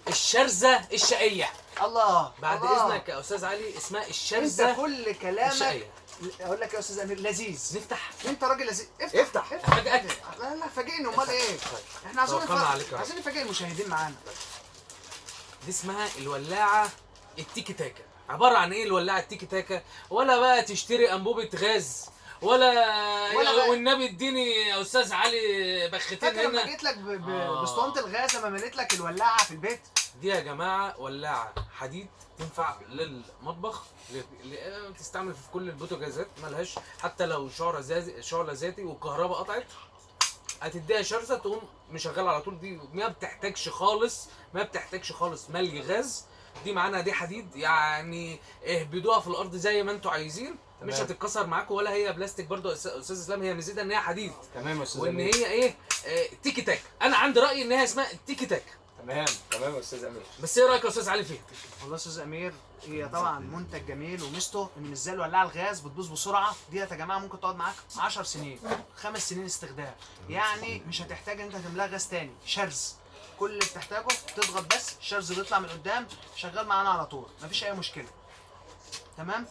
الشرزه الشقيه. الله بعد الله. اذنك يا استاذ علي، اسمها الشرزه. انت كل كلامك الشقيه. اقول لك يا استاذ امير لذيذ. نفتح. انت راجل لذيذ. افتح. أفاجئك. لا لا فاجئني، امال ايه؟ احنا توكلنا عليك يا رب. عايزين نفاجئ المشاهدين معانا. دي اسمها الولاعه التيكي تاكا. عباره عن ايه الولاعه التيكي تاكا؟ ولا بقى تشتري انبوبه غاز ولا والنبي اديني يا استاذ علي بختين فاكر لما هنا. جيت لك باسطوانه الغاز لما مليت لك الولاعه في البيت؟ دي يا جماعه ولاعه حديد تنفع للمطبخ، تستعمل في كل البوتاجازات، ملهاش حتى لو شعله ذاتي والكهرباء قطعت هتديها شرزه تقوم مشغله على طول. دي ما بتحتاجش خالص ملي غاز. دي معانا دي حديد، يعني اهبدوها في الارض زي ما انتوا عايزين، مش هتتكسر معاكم ولا هي بلاستيك. برضو يا استاذ اسلام هي ميزتها ان هي حديد. تمام يا استاذ وان امير. هي ايه تيكي تاك. انا عندي راي ان هي اسمها تيكي تاك. تمام يا استاذ امير. بس ايه رايك يا استاذ علي فيها؟ والله يا استاذ امير هي طبعا منتج جميل، وميزته ان مش زي الولاعه الغاز بتبوظ بسرعه. ديت يا جماعه ممكن تقعد معاك 10 سنين 5 سنين استخدام، يعني مش هتحتاج ان انت تملاها غاز تاني. شرز كل اللي بتحتاجه تضغط بس، الشرز بيطلع من قدام شغال معانا على طول، مفيش اي مشكله. تمام.